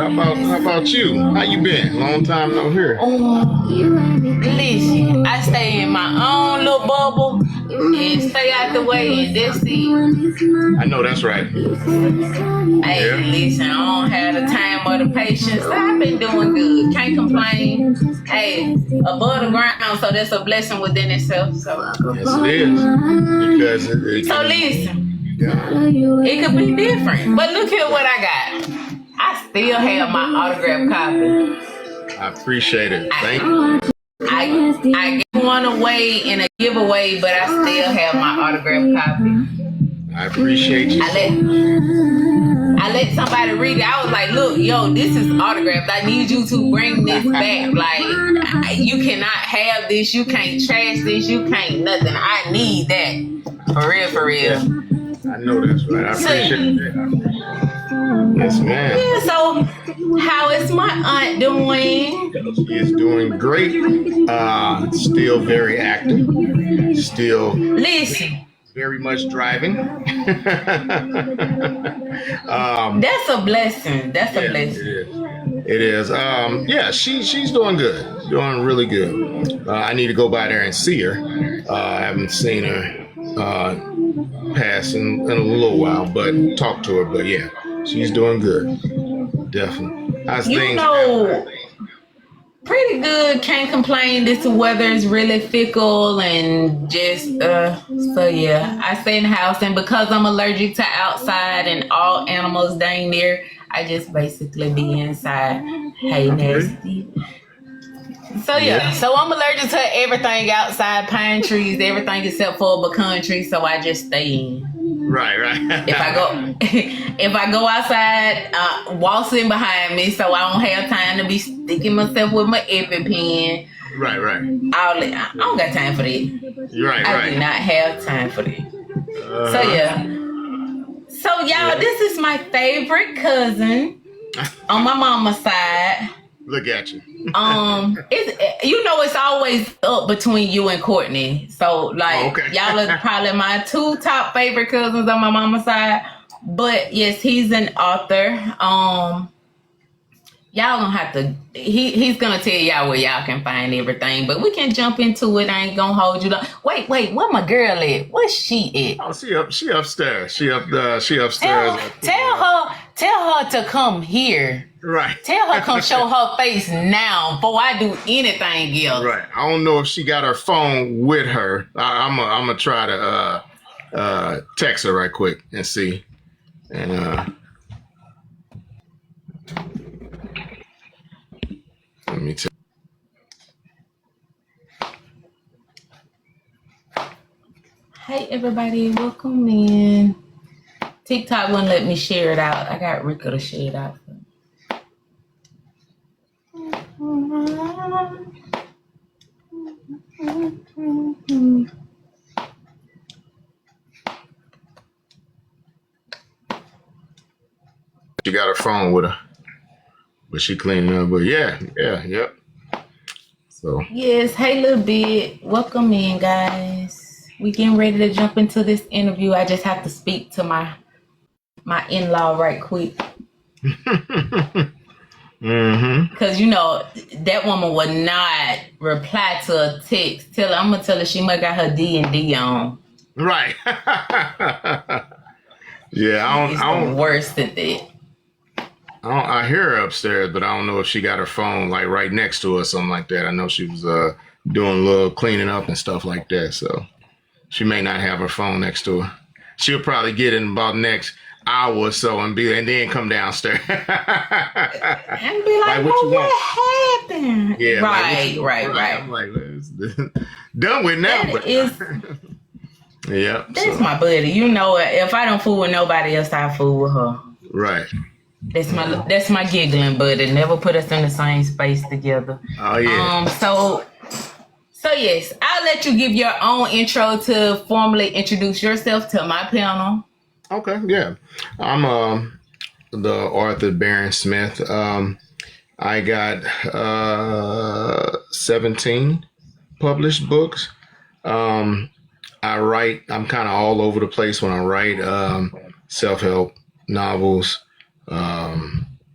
How about you? How you been? Long time no hear. Listen, I stay in my own little bubble and stay out the way, and that's it. I know that's right. Hey, listen, I don't have the time or the patience. I've been doing good. Can't complain. Hey, above the ground, so that's a blessing within itself. So Yes, it is. Because so listen, yeah. it could be different. But look at what I got. I still have my autograph copy. I appreciate it. Thank you. I gave one away in a giveaway, but I still have my autograph copy. I appreciate you. I let somebody read it. I was like, look, yo, this is autographed. I need you to bring this back. Like, you cannot have this. You can't trash this. You can't nothing. I need that. For real, for real. Yeah. I know that's right. I appreciate that. Yes, ma'am. Yeah, so how is my aunt doing? She is doing great. Still very active. Still Listen. very much driving. That's a blessing. That's a blessing. It is. Yeah, she's doing good. Doing really good. I need to go by there and see her. I haven't seen her pass in a little while, but talk to her. But yeah, she's doing good. Definitely. How's things? Pretty good. Can't complain. This weather is really fickle and just so yeah. I stay in the house, and because I'm allergic to outside and all animals dang near, I just basically be inside. Hey, nasty. So yeah, so I'm allergic to everything outside, pine trees, everything except for a pecan tree. So I just stay in. Right. If I go outside, Walt's in behind me, so I don't have time to be sticking myself with my EpiPen. Right. I don't got time for that. Right. I do not have time for that. So yeah. So y'all, this is my favorite cousin on my mama's side. Look at you. It's always up between you and Courtney. So like y'all are probably my two top favorite cousins on my mama's side. But yes, he's an author. Y'all gonna have to he's gonna tell y'all where y'all can find everything, but we can jump into it. I ain't gonna hold you down. Wait, where my girl at? Where's she at? Oh, she upstairs. She upstairs. Tell her to come here. Right. Tell her come show her face now before I do anything else. Right. I don't know if she got her phone with her. I'm gonna try to text her right quick and see. And let me tell. Hey everybody, welcome in. TikTok wouldn't let me share it out. I got Rico to share it out. She got her phone with her, but she cleaning up. But yep. So yes, hey little bit. Welcome in, guys. We getting ready to jump into this interview. I just have to speak to my in-law right quick. Because that woman would not reply to a text. I'm gonna tell her she might got her D&D on. Right. Yeah, I don't. Worse than that. I hear her upstairs, but I don't know if she got her phone like right next to her or something like that. I know she was doing a little cleaning up and stuff like that, so she may not have her phone next to her. She'll probably get in about the next hour or so and then come downstairs and be like, what happened? Yeah, right. I'm like, done with now. That is. Yeah, that's my buddy. If I don't fool with nobody else, I fool with her. Right. That's my giggling buddy. Never put us in the same space together. Oh yeah. So yes, I'll let you give your own intro to formally introduce yourself to my panel. Okay, yeah. I'm the author Barron Smith. I got 17 published books. I write. I'm kind of all over the place when I write. Self-help novels,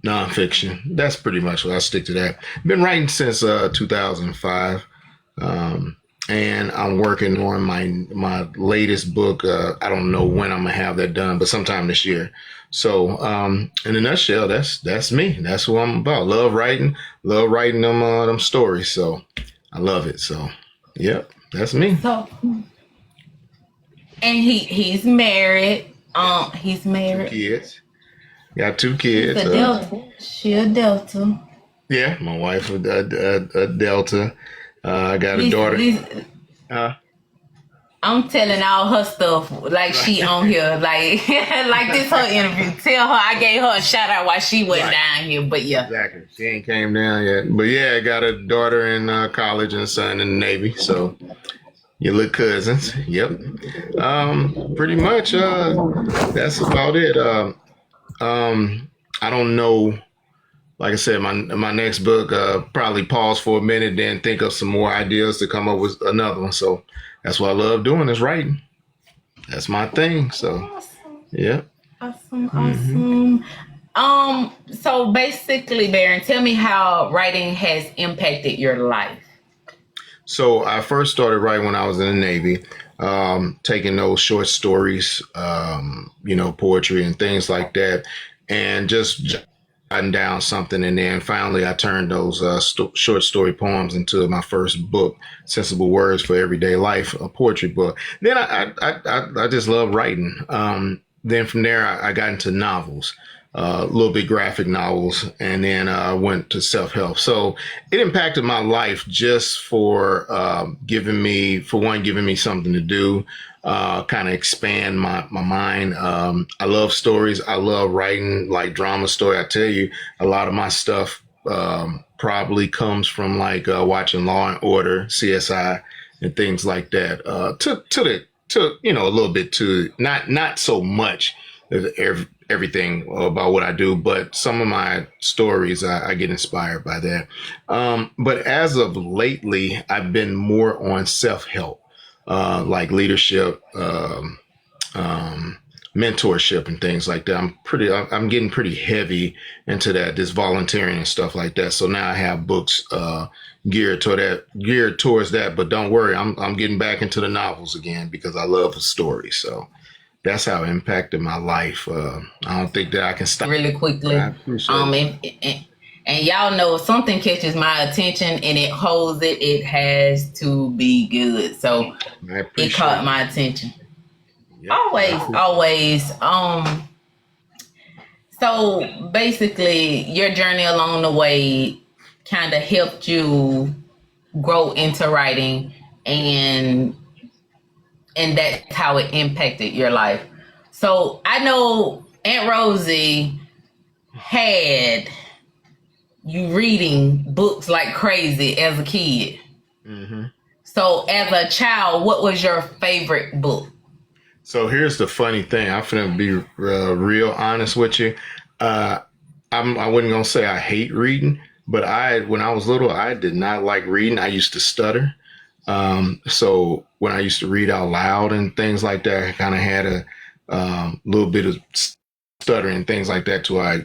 Nonfiction. That's pretty much what I stick to that. Been writing since 2005. Um, and I'm working on my latest book. I don't know when I'm gonna have that done, but sometime this year. So, in a nutshell, that's me. That's who I'm about. Love writing them stories. So, I love it. So, yep, that's me. So, and he's married. He's Two married. kids. Got two She's kids. a Delta. She a Delta. Yeah, my wife a Delta. I got a daughter. Uh, I'm telling all her stuff like she on here, like like this her interview. Tell her I gave her a shout out while she wasn't down here. But yeah, exactly. She ain't came down yet. But yeah, I got a daughter in college and a son in the Navy. So your little cousins. Yep. Pretty much. That's about it. I don't know. Like I said, my next book, probably pause for a minute, then think of some more ideas to come up with another one. So that's what I love doing is writing. That's my thing. So awesome, yeah. awesome, awesome. So basically, Barron, tell me how writing has impacted your life. So I first started writing when I was in the Navy, taking those short stories, poetry and things like that, and just jotting down something. And then finally, I turned those short story poems into my first book, Sensible Words for Everyday Life, a poetry book. Then I just love writing. Then from there, I got into novels. A little bit graphic novels, and then went to self help. So it impacted my life just for giving me something to do, kind of expand my mind. I love stories. I love writing like drama story. I tell you, a lot of my stuff probably comes from like watching Law and Order, CSI, and things like that. To a little bit to not so much everything about what I do, but some of my stories I get inspired by that. But as of lately, I've been more on self help, like leadership, mentorship, and things like that. I'm getting pretty heavy into that, this volunteering and stuff like that. So now I have books geared towards that. But don't worry, I'm getting back into the novels again because I love the story. So that's how it impacted my life. I don't think that I can stop Really quickly. I appreciate it. And y'all know if something catches my attention and it holds it, it has to be good. So I it appreciate caught it. my attention. Yep. Always. So basically your journey along the way kind of helped you grow into writing and that's how it impacted your life. So I know Aunt Rosie had you reading books like crazy as a kid. hmm So as a child, what was your favorite book? So here's the funny thing. I'm gonna be real honest with you. Uh, I wasn't gonna say I hate reading, but when I was little, I did not like reading. I used to stutter. So when I used to read out loud and things like that, I kind of had a little bit of stuttering and things like that till I,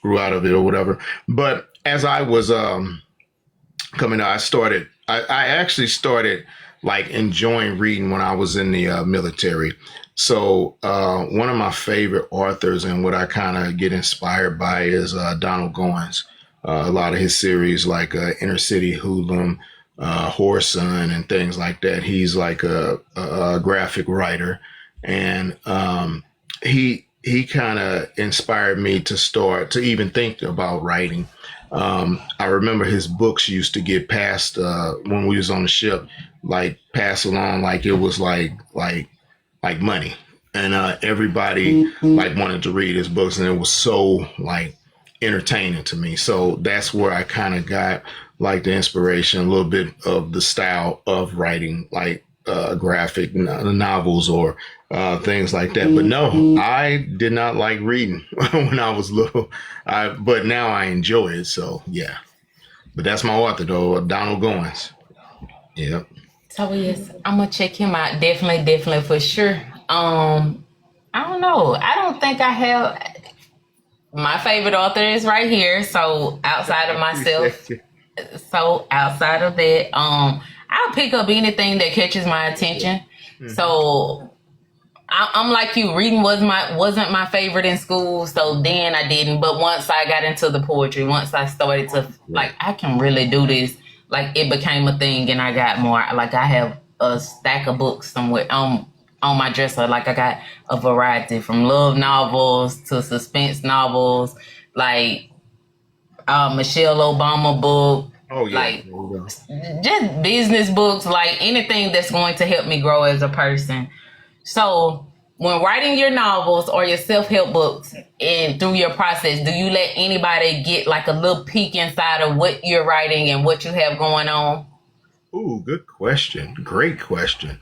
grew out of it or whatever. But as I was coming out, I actually started like enjoying reading when I was in the military. So one of my favorite authors and what I kind of get inspired by is Donald Goines. A lot of his series like Inner City Hoodlum, Horse Son, and things like that. He's like a graphic writer, and he kind of inspired me to start to even think about writing. I remember his books used to get passed when we was on the ship, like passed along like it was like money, and everybody like wanted to read his books, and it was so like entertaining to me. So that's where I kind of got like the inspiration, a little bit of the style of writing, like graphic novels or things like that. But no, I did not like reading when I was little. But now I enjoy it. So yeah. But that's my author though, Donald Goines. Yep. So yes, I'm gonna check him out. Definitely for sure. I don't know. I don't think I have. My favorite author is right here. So outside of myself, so outside of that, I'll pick up anything that catches my attention. So I'm like you. Reading wasn't my favorite in school, so then I didn't. But once I got into the poetry, once I started to like, I can really do this. Like it became a thing, and I got more. Like I have a stack of books somewhere on my dresser. Like I got a variety from love novels to suspense novels, like Michelle Obama book, Oh yeah. like There you go. just business books, like anything that's going to help me grow as a person. So, when writing your novels or your self-help books and through your process, do you let anybody get like a little peek inside of what you're writing and what you have going on? Ooh, good question. Great question.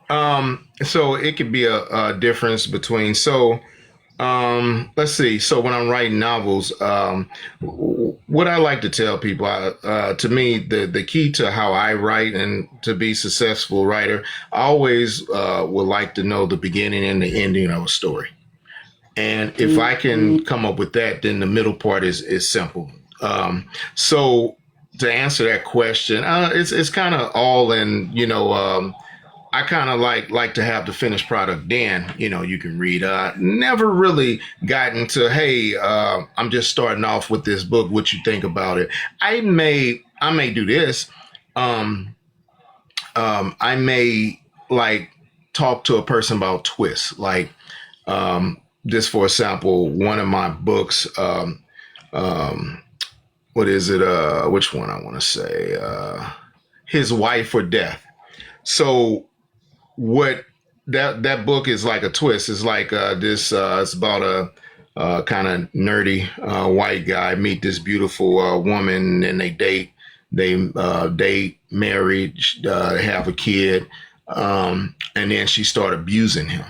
So it could be a difference between let's see. So when I'm writing novels, what I like to tell people, to me, the key to how I write and to be a successful writer, I always would like to know the beginning and the ending of a story. And if I can come up with that, then the middle part is simple. So to answer that question, it's kind of all in, I kind of like to have the finished product. Then you can read. Never really gotten to hey, I'm just starting off with this book. What you think about it? I may do this. Um, I may like talk to a person about twists. Like just for example, one of my books. Um, what is it? Which one I want to say? His Wife or Death. So what that book is like a twist. It's like this. It's about a kind of nerdy white guy meet this beautiful woman, and they date. They married, have a kid, and then she started abusing him.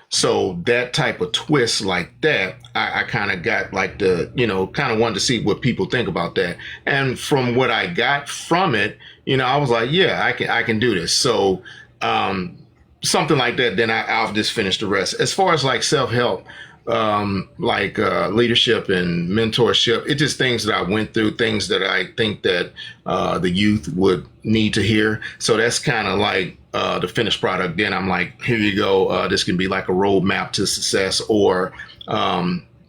So that type of twist like that, I kind of got like kind of wanted to see what people think about that. And from what I got from it, I was like, yeah, I can do this. So something like that, then I'll just finish the rest. As far as like self-help, like leadership and mentorship, it's just things that I went through, things that I think that the youth would need to hear. So that's kind of like the finished product. Then I'm like, here you go. This can be like a roadmap to success or, a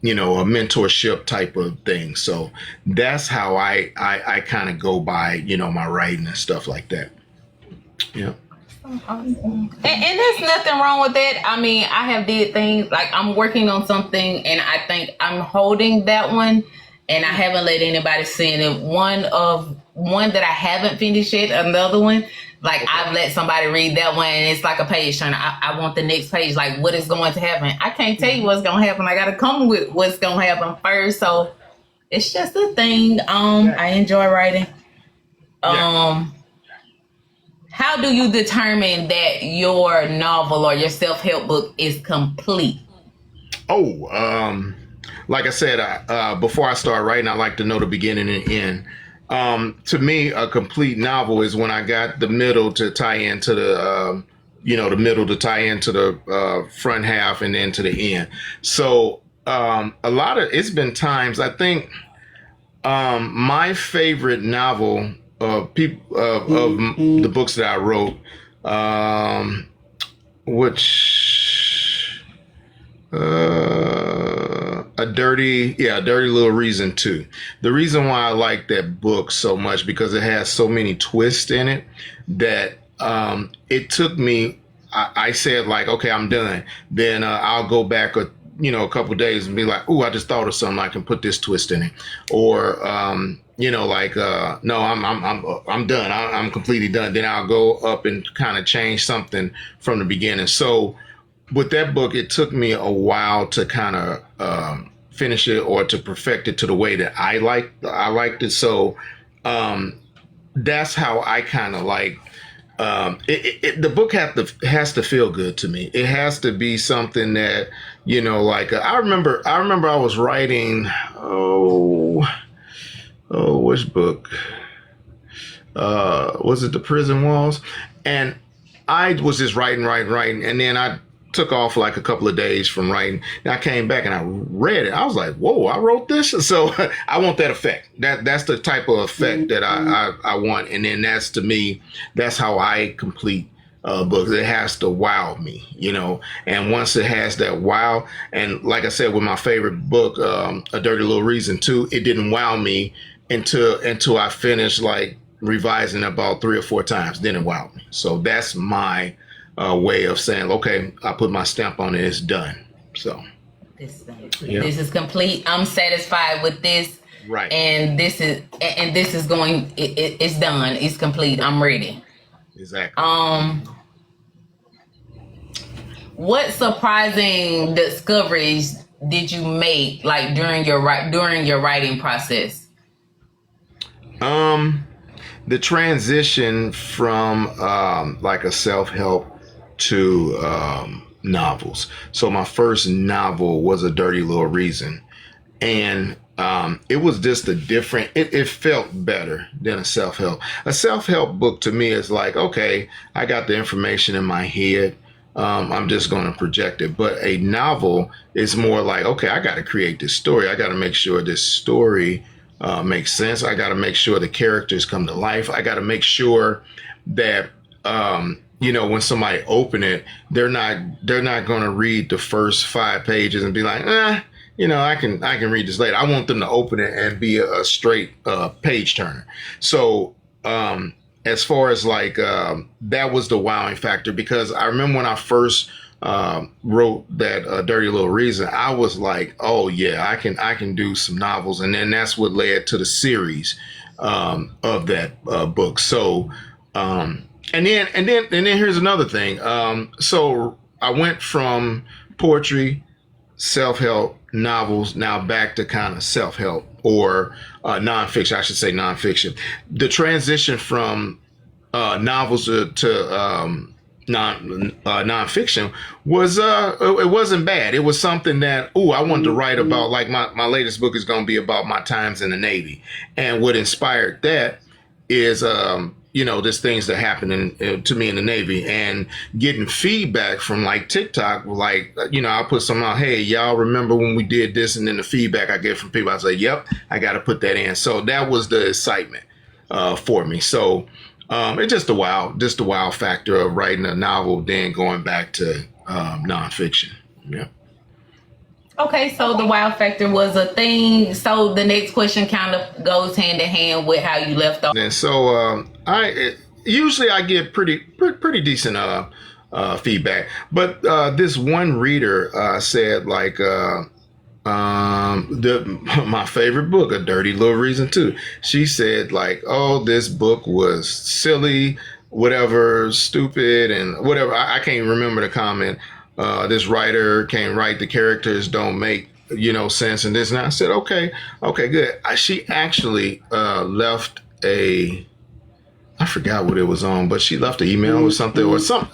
mentorship type of thing. So that's how I kind of go by, my writing and stuff like that. Yeah. And there's nothing wrong with that. I mean, I have did things like I'm working on something, and I think I'm holding that one, and I haven't let anybody see it. One that I haven't finished yet, another one. Like I've let somebody read that one, and it's like a page turner. I want the next page. Like what is going to happen? I can't tell you what's going to happen. I got to come with what's going to happen first. So it's just a thing. I enjoy writing. How do you determine that your novel or your self-help book is complete? Like I said, before I start writing, I like to know the beginning and end. To me, a complete novel is when I got the middle to tie into the middle to tie into the front half and then to the end. So it's been times I think my favorite novel of the books that I wrote, which a dirty little reason too. The reason why I like that book so much because it has so many twists in it that it took me. I said like, okay, I'm done. Then I'll go back a couple of days and be like, "Ooh, I just thought of something. I can put this twist in it," or no, I'm done. I'm completely done. Then I'll go up and kind of change something from the beginning. So with that book, it took me a while to kind of finish it or to perfect it to the way that I liked it. So that's how I kind of like. The book has to feel good to me. It has to be something that like I remember I was writing which book was it? The Prison Walls, and I was just writing, and then took off like a couple of days from writing. And I came back and I read it. I was like, whoa, I wrote this. So I want that effect. That's the type of effect that I want. And then that's, to me, that's how I complete books. It has to wow me, and once it has that wow, and like I said, with my favorite book, A Dirty Little Reason too, it didn't wow me until I finished like revising about 3 or 4 times. Then it wowed me. So that's my way of saying, okay, I put my stamp on it. It's done. So this is complete. I'm satisfied with this. Right. And this is going. It's done. It's complete. I'm ready. Exactly. What surprising discoveries did you make, like during your writing process? The transition from like a self-help to novels. So my first novel was A Dirty Little Reason, and it was just it felt better than a self-help. A self-help book to me is like, okay, I got the information in my head. I'm just going to project it. But a novel is more like, okay, I got to create this story. I got to make sure this story makes sense. I got to make sure the characters come to life. I got to make sure that, when somebody open it, they're not going to read the first 5 pages and be like, I can read this later. I want them to open it and be a straight page turner. So as far as like that was the wowing factor, because I remember when I first wrote that Dirty Little Reason, I was like, oh yeah, I can do some novels, and then that's what led to the series of that book. So and then here's another thing. So I went from poetry, self-help, novels, now back to kind of self-help or nonfiction. I should say nonfiction. The transition from novels to nonfiction was it wasn't bad. It was something that I wanted to write about. Like my latest book is going to be about my times in the Navy, and what inspired that is there's things that happen to me in the Navy, and getting feedback from like TikTok, like, I'll put something out, hey, y'all remember when we did this? And then the feedback I get from people, I say, yep, I got to put that in. So that was the excitement for me. So it's just the wow factor of writing a novel, then going back to nonfiction. Yeah. Okay, so the wow factor was a thing. So the next question kind of goes hand in hand with how you left off. And so I usually get pretty decent feedback, but this one reader said like my favorite book, A Dirty Little Reason too. She said like, oh, this book was silly, whatever, stupid, and whatever. I can't even remember the comment. This writer can't write, the characters don't make sense, and this and that. I said, okay, good. She actually left I forgot what it was on, but she left an email or something, or some.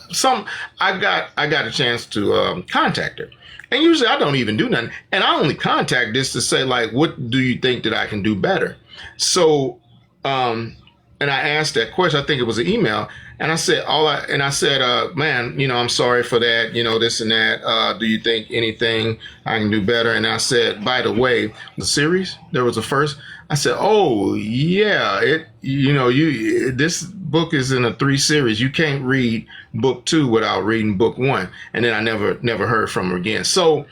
I got a chance to contact her, and usually I don't even do nothing, and I only contact this to say like, what do you think that I can do better? So, and I asked that question. I think it was an email. And I said, man, I'm sorry for that, this and that. Do you think anything I can do better? And I said, by the way, the series, there was a first. I said, oh yeah, this book is in a 3 series. You can't read book 2 without reading book 1. And then I never heard from her again. So,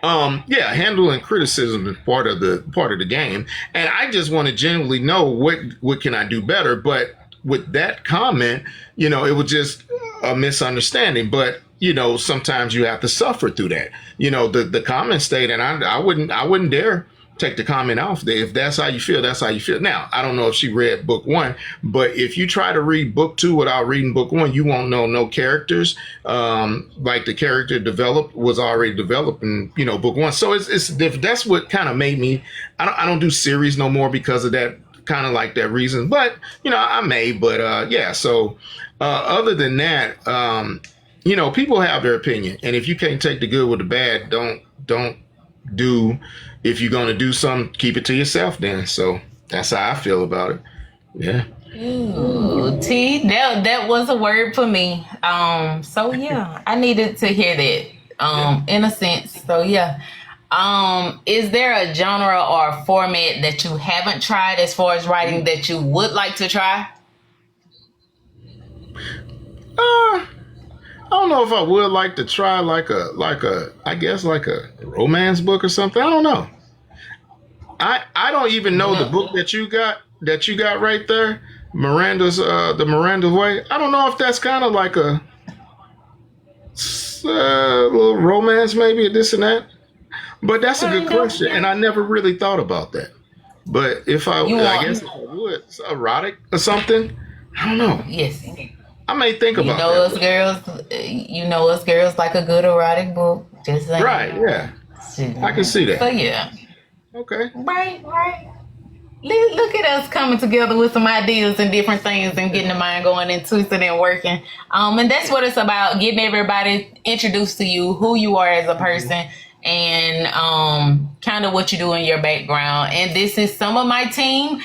handling criticism is part of the game. And I just want to genuinely know what can I do better. But with that comment, it was just a misunderstanding. But, sometimes you have to suffer through that. The comment stayed, and I wouldn't dare take the comment off. If that's how you feel, that's how you feel. Now, I don't know if she read book 1, but if you try to read book 2 without reading book 1, you won't know no characters. Like the character was already developed in, book 1. So it's that's what kind of made me, I don't do series no more because of that, kind of like that reason, but I may, but so other than that, people have their opinion, and if you can't take the good with the bad, don't do. If you're going to do something, keep it to yourself then. So that's how I feel about it. Yeah. Ooh, T, that was a word for me. So yeah, I needed to hear that. in a sense. So yeah. Is there a genre or a format that you haven't tried as far as writing that you would like to try? I don't know if I would like to try I guess like a romance book or something. I don't know. I don't even know the book No. that you got right there. Miranda's the Miranda Way. I don't know if that's kind of like a little romance, maybe this and that. But that's a good Kind of. question, and I never really thought about that. But You I guess want? if I would, it's erotic or something. I don't know. Yes. I may think You about know that. us girls. You know us girls like a good erotic book. Just Right? saying. Yeah, I can see So that. yeah. Okay. Right. Right. Look at us coming together with some ideas and different things and getting the mind going and twisting and working. And that's what it's about, getting everybody introduced to you, who you are as a Mhm. person, and kind of what you do in your background. And this is some of my team.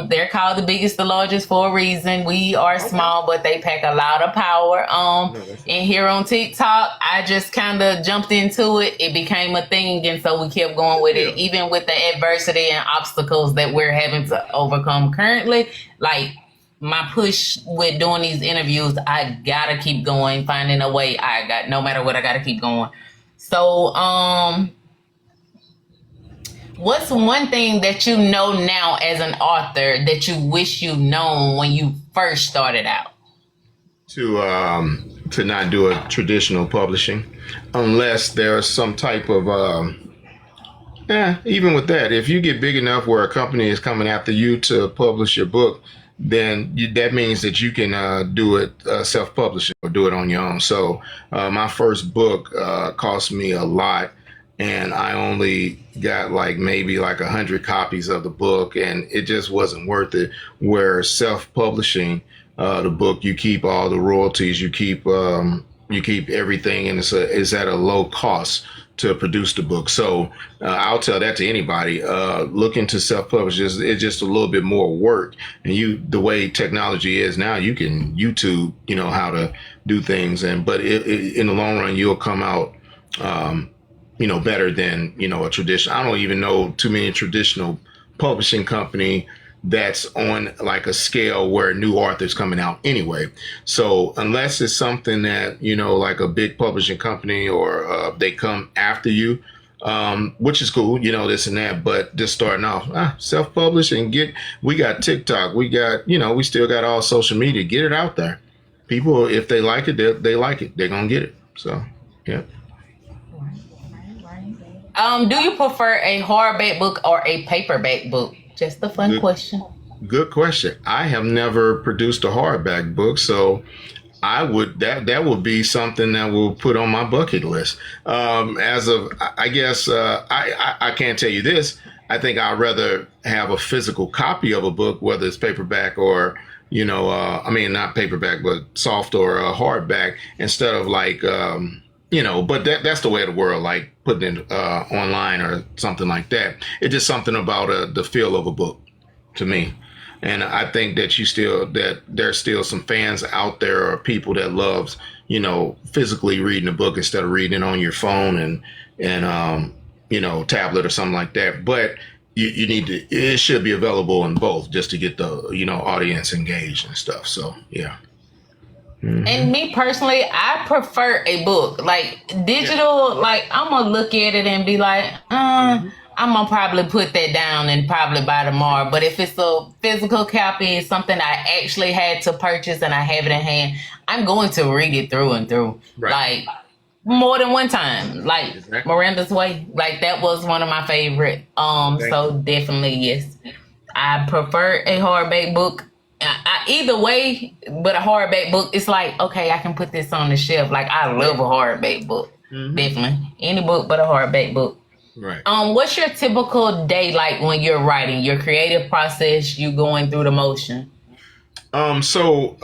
They're called the biggest, the largest for a reason. We are Okay. small, but they pack a lot of power. No, that's And here on TikTok, I just kind of jumped into it. It became a thing, and so we kept going good with it, deal. even with the adversity and obstacles that we're having to overcome currently. Like my push with doing these interviews, I gotta keep going, finding a way. I got no matter what, I gotta keep going. So, what's one thing that you know now as an author that you wish you known when you first started out? To not do a traditional publishing, unless there's some type of yeah, even with that, if you get big enough where a company is coming after you to publish your book, then that means that you can do it self-publishing or do it on your own. So my first book cost me a lot, and I only got like maybe like 100 copies of the book, and it just wasn't worth it. Where self-publishing the book, you keep all the royalties, you keep everything, and it's at a low cost to produce the book. So I'll tell that to anybody. Look into self-publish. It's just a little bit more work. And the way technology is now, you can YouTube, how to do things. But in the long run, you'll come out, um, better than, a tradition. I don't even know too many traditional publishing company that's on like a scale where new authors coming out anyway. So unless it's something that, like a big publishing company or they come after you, which is cool, this and that, but just starting off, self-publish and we got TikTok, we got, we still got all social media, get it out there. People, if they like it, they like it. They're going to get it. So, yeah. Do you prefer a hardback book or a paperback book? Just a fun Good, question. good question. I have never produced a hardback book, so that would be something that we'll put on my bucket list. As of I guess I can't tell you this. I think I'd rather have a physical copy of a book, whether it's paperback or I mean not paperback, but soft or hardback, instead of like But that's the way of the world. Like putting it online or something like that. It's just something about the feel of a book to me. And I think that there's still some fans out there or people that loves, physically reading a book instead of reading it on your phone and tablet or something like that. But it should be available in both just to get the, audience engaged and stuff. So, yeah. And Hmm. me personally, I prefer a book. Like Yeah. digital, like I'm gonna look at it and be like, Hmm. I'm gonna probably put that down and probably buy tomorrow. But if it's a physical copy, it's something I actually had to purchase and I have it in hand, I'm going to read it through and through. Right. Like more than one time. Like Exactly. Miranda's Way. Like that was one of my favorite. Exactly. So definitely yes. I prefer a hardback book. Either way, but a hardback book, it's like, okay, I can put this on the shelf. Like I love a hardback book. Hmm. Definitely. Any book but a hardback book. Right. What's your typical day like when you're writing? Your creative process, you going through the motion. So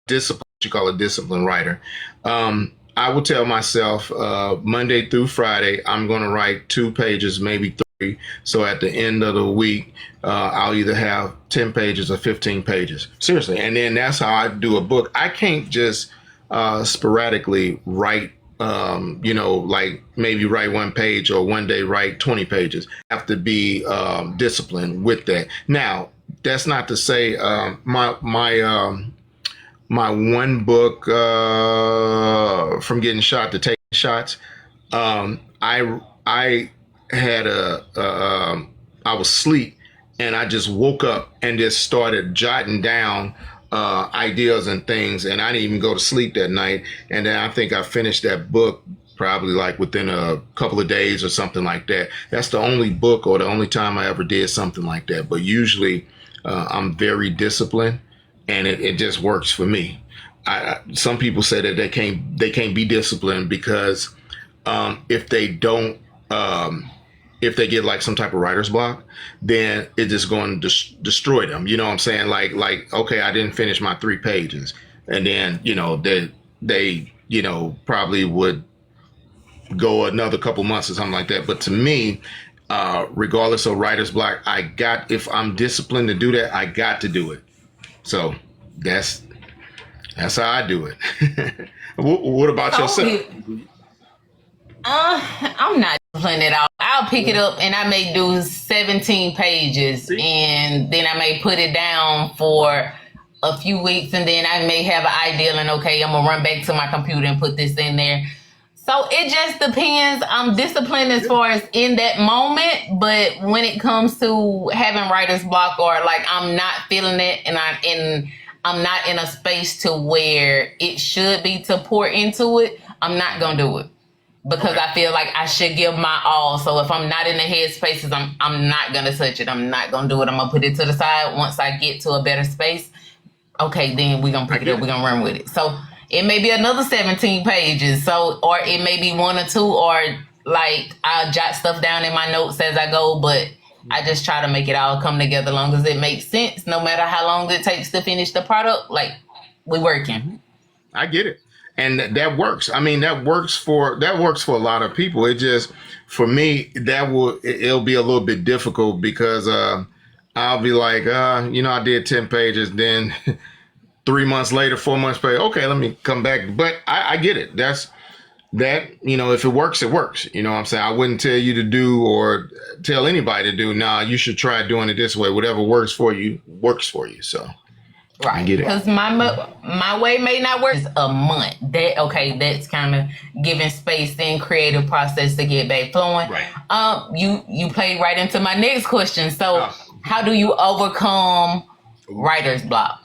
discipline, what you call a disciplined writer. I will tell myself Monday through Friday, I'm going to write 2 pages, maybe 3. So at the end of the week, I'll either have 10 pages or 15 pages. Seriously. And then that's how I do a book. I can't just sporadically write, like maybe write 1 page or one day write 20 pages. I have to be disciplined with that. Now, that's not to say my one book from getting shot to taking shots. I had I was asleep and I just woke up and just started jotting down ideas and things, and I didn't even go to sleep that night. And then I think I finished that book probably like within a couple of days or something like that. That's the only book or the only time I ever did something like that. But usually I'm very disciplined, and it just works for me. Some people say that they can't be disciplined because if they don't if they get like some type of writer's block, then it's just going to destroy them. You know what I'm saying? Like okay, I didn't finish my 3 pages, and then they probably would go another couple months or something like that. But to me, regardless of writer's block, if I'm disciplined to do that, I got to do it. So that's how I do it. What about yourself? I'm not disciplined at all. I'll pick it up and I may do 17 pages, and then I may put it down for a few weeks, and then I may have an idea and okay, I'm gonna run back to my computer and put this in there. So it just depends. I'm disciplined as far as in that moment, but when it comes to having writer's block or like I'm not feeling it and I'm not in a space to where it should be to pour into it, I'm not gonna do it. Because I feel like I should give my all. So if I'm not in the headspaces, I'm not gonna touch it. I'm not gonna do it. I'm gonna put it to the side. Once I get to a better space, okay, then we're gonna pick it up. We're gonna run with it. So it may be another 17 pages. Or it may be 1 or 2, or like I'll jot stuff down in my notes as I go, but I just try to make it all come together as long as it makes sense, no matter how long it takes to finish the product. Like, we working. I get it. And that works. I mean, that works for a lot of people. It just, for me, it'll be a little bit difficult because I'll be like, I did 10 pages, then 3 months later, 4 months later, okay, let me come back. But I get it. If it works, it works. You know what I'm saying? I wouldn't tell you to do or tell anybody to do. Nah, you should try doing it this way. Whatever works for you, works for you. So. Right, because my way may not work. It's a month. That's kind of giving space and creative process to get back flowing. Right. You played right into my next question. So, how do you overcome writer's block?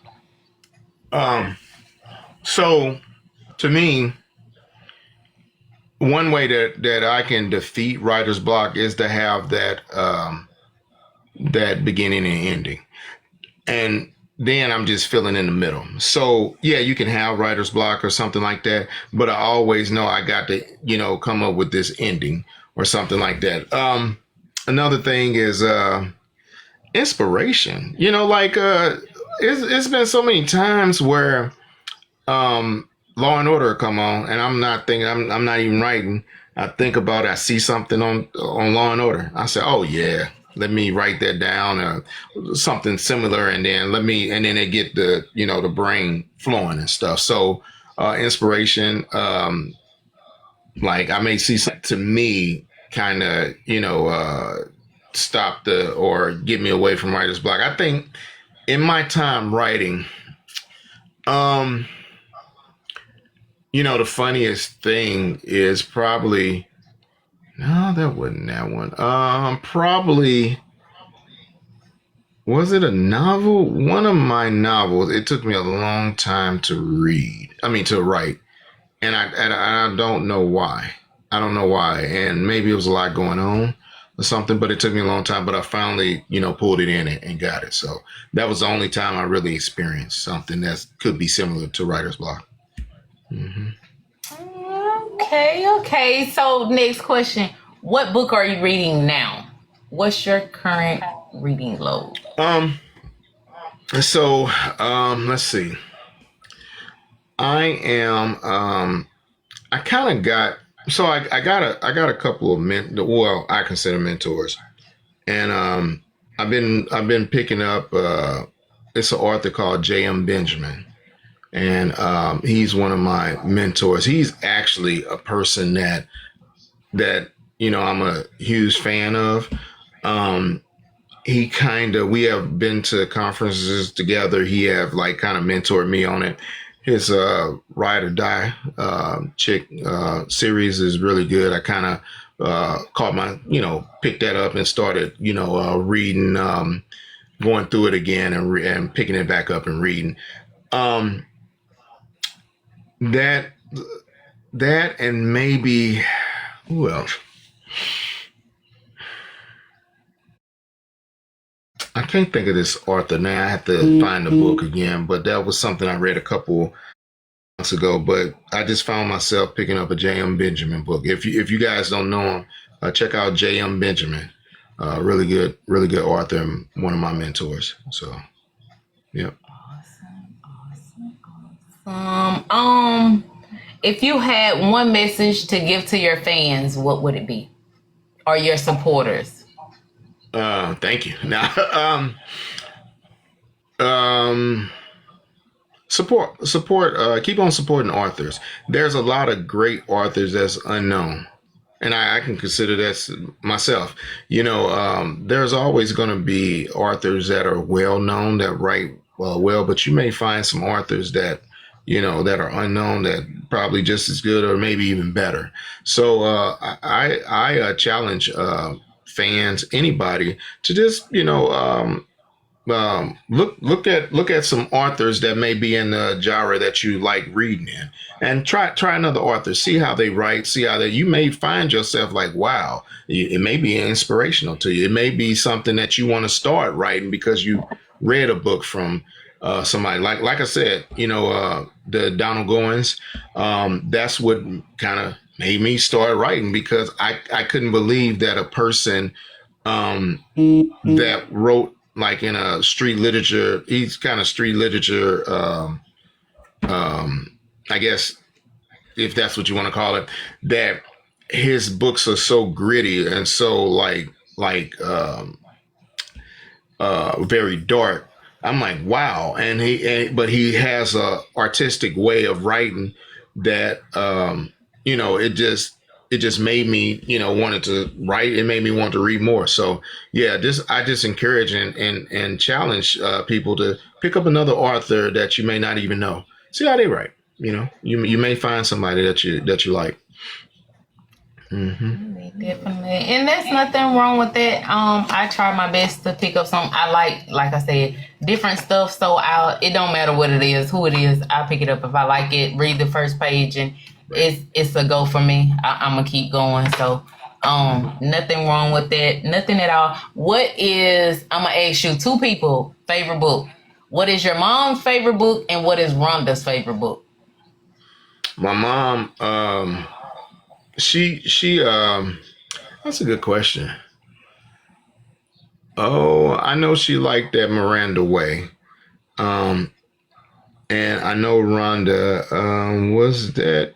So, to me, one way that I can defeat writer's block is to have that beginning and ending, and then I'm just filling in the middle. So yeah, you can have writer's block or something like that, but I always know I got to, come up with this ending or something like that. Another thing is inspiration. It's been so many times where Law and Order come on, and I'm not thinking, I'm not even writing. I think about it, I see something on Law and Order. I say, oh yeah, let me write that down or something similar. And then they get the brain flowing and stuff. So, inspiration, like I may see something to me kind of, stop or get me away from writer's block. I think in my time writing, the funniest thing is probably, no, that wasn't that one. Probably, was it a novel? One of my novels. It took me a long time to write, and I don't know why. I don't know why, and maybe it was a lot going on or something. But it took me a long time. But I finally, pulled it in and got it. So that was the only time I really experienced something that could be similar to writer's block. Mm-hmm. Okay. So next question. What book are you reading now? What's your current reading load? Let's see. I I kind of got so I got a couple of well, I consider mentors, and I've been picking up. It's an author called J.M. Benjamin, and he's one of my mentors. He's actually a person that I'm a huge fan of. Um, he kind of we have been to conferences together. He have like kind of mentored me on it. His Ride or Die chick series is really good. I kind of caught my picked that up and started reading, going through it again and picking it back up and reading. Um, that that and maybe who else? I can't think of this author now. I have to find the book again, but that was something I read a couple months ago. But I just found myself picking up a J.M. Benjamin book. If you guys don't know him, check out J.M. Benjamin. Really good author and one of my mentors. So, yeah. If you had one message to give to your fans, what would it be? Or your supporters? Thank you. Now, um, support. Keep on supporting authors. There's a lot of great authors that's unknown, and I can consider that myself. There's always going to be authors that are well known that write well, but you may find some authors that that are unknown that probably just as good or maybe even better. So I challenge fans, anybody, to just look at some authors that may be in the genre that you like reading in, and try another author, see how they write, see how you may find yourself like, wow, it may be inspirational to you. It may be something that you want to start writing because you read a book from somebody like I said, the Donald Goins. That's what kind of made me start writing, because I couldn't believe that a person that wrote like in a street literature, he's kind of street literature, I guess, if that's what you want to call it, that his books are so gritty and so very dark. I'm like, wow. But he has a artistic way of writing that, it just made me, wanted to write. It made me want to read more. So yeah, I just encourage and challenge people to pick up another author that you may not even know. See how they write. You may find somebody that you like. Mm-hmm. Definitely, and there's nothing wrong with that. I try my best to pick up some. I like I said, different stuff. So it don't matter what it is, who it is. I pick it up if I like it. Read the first page, and it's a go for me. I'm gonna keep going. So, nothing wrong with that. Nothing at all. I'm gonna ask you two people favorite book. What is your mom's favorite book, and what is Rhonda's favorite book? My mom, she that's a good question. Oh, I know she liked that Miranda Way. Um, and I know Rhonda, was that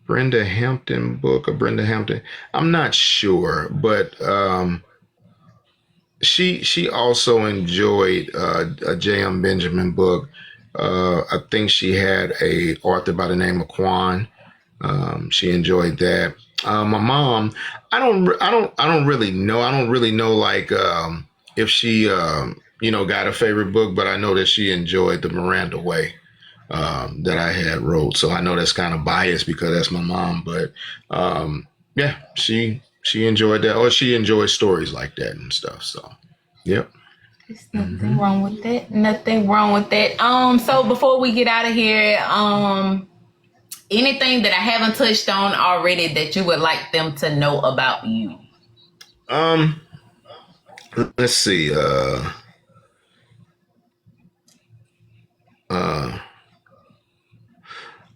Brenda Hampton book or Brenda Hampton? I'm not sure, but she also enjoyed a J.M. Benjamin book. I think she had a author by the name of Quan. She enjoyed that. My mom, I don't really know. I don't really know like if she, got a favorite book, but I know that she enjoyed the Miranda Way that I had wrote. So I know that's kind of biased because that's my mom, but yeah, she enjoyed that, or she enjoys stories like that and stuff. So, yep. There's nothing wrong with that. Nothing wrong with that. So before we get out of here, anything that I haven't touched on already that you would like them to know about you? Let's see.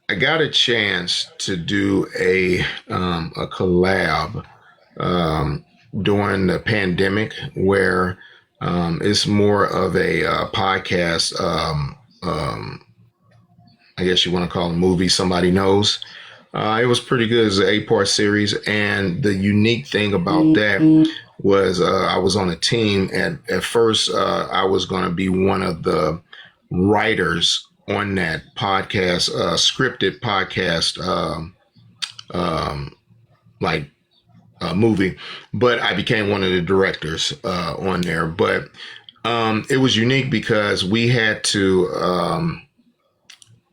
I got a chance to do a collab during the pandemic where it's more of a podcast. I guess you want to call it a movie somebody knows. It was pretty good. It was an 8-part series, and the unique thing about that was I was on a team. At first, I was going to be one of the writers on that podcast, scripted podcast, like movie, but I became one of the directors on there. But it was unique because we had to.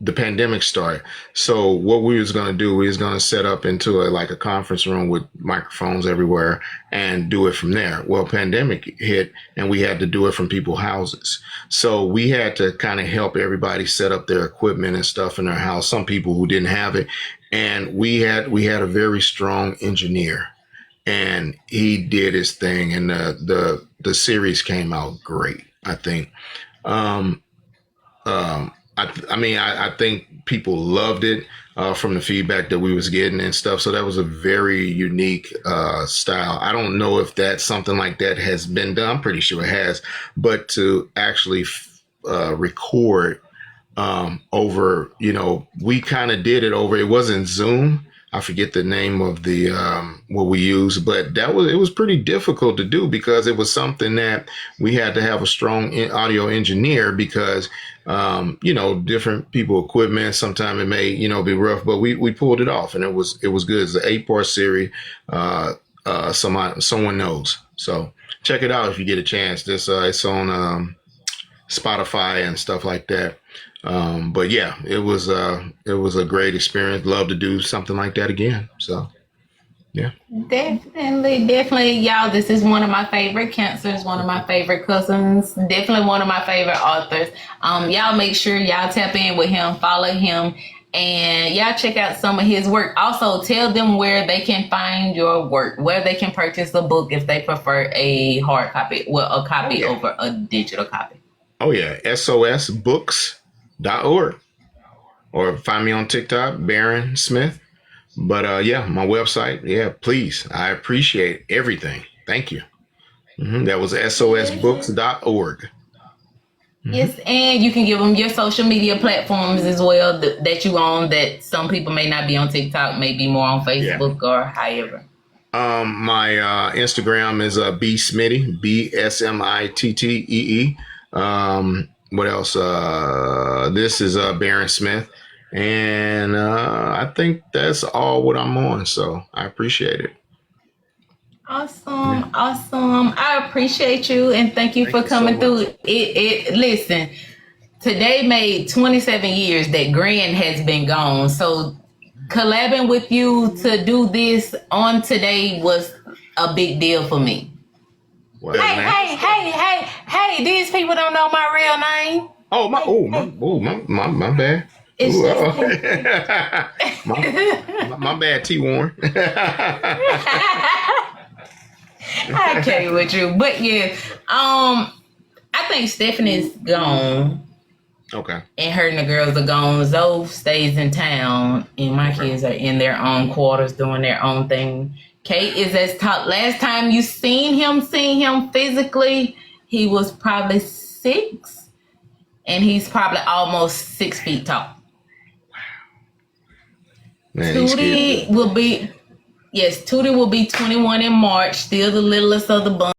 The pandemic started. So what we was going to do, we was going to set up into a conference room with microphones everywhere and do it from there. Well, pandemic hit and we had to do it from people's houses. So we had to kind of help everybody set up their equipment and stuff in their house. Some people who didn't have it. And we had a very strong engineer and he did his thing and the series came out great, I think. Um, I think people loved it from the feedback that we was getting and stuff. So that was a very unique style. I don't know if something like that has been done. I'm pretty sure it has, but to actually record over, we kind of did it over. It wasn't Zoom. I forget the name of the what we used, but it was pretty difficult to do because it was something that we had to have a strong audio engineer because different people equipment. Sometimes it may be rough, but we pulled it off and it was good. It's an 8-part series. Someone knows. So check it out if you get a chance. It's on Spotify and stuff like that. But yeah, it was a great experience. Love to do something like that again. So yeah. Definitely, y'all. This is one of my favorite cancers, one of my favorite cousins, definitely one of my favorite authors. Y'all make sure y'all tap in with him, follow him, and y'all check out some of his work. Also, tell them where they can find your work, where they can purchase a book if they prefer a hard copy, a copy over a digital copy. Oh yeah, sosbooks.org, or find me on TikTok, Barron Smith. But my website, please. I appreciate everything. Thank you. That was sosbooks.org. Yes, and you can give them your social media platforms as well that you own, that some people may not be on TikTok, maybe more on Facebook or however. My Instagram is bsmitty, BSMITTEE. What else? This is Barron Smith. And I think that's all what I'm on. So I appreciate it. Awesome. I appreciate you and thank you for coming through. Listen, today made 27 years that Grand has been gone. So collabing with you to do this on today was a big deal for me. Well, Hey, these people don't know my real name. My bad. It's my bad, T. Warren. I can't with you, but yeah, I think Stephanie's gone. Okay. And her and the girls are gone. Zoe stays in town, and my kids are in their own quarters doing their own thing. Kate is as tall. Last time you seen him physically, he was probably 6, and he's probably almost 6 feet tall. Man, Tootie will be 21 in March, still the littlest of the bunch.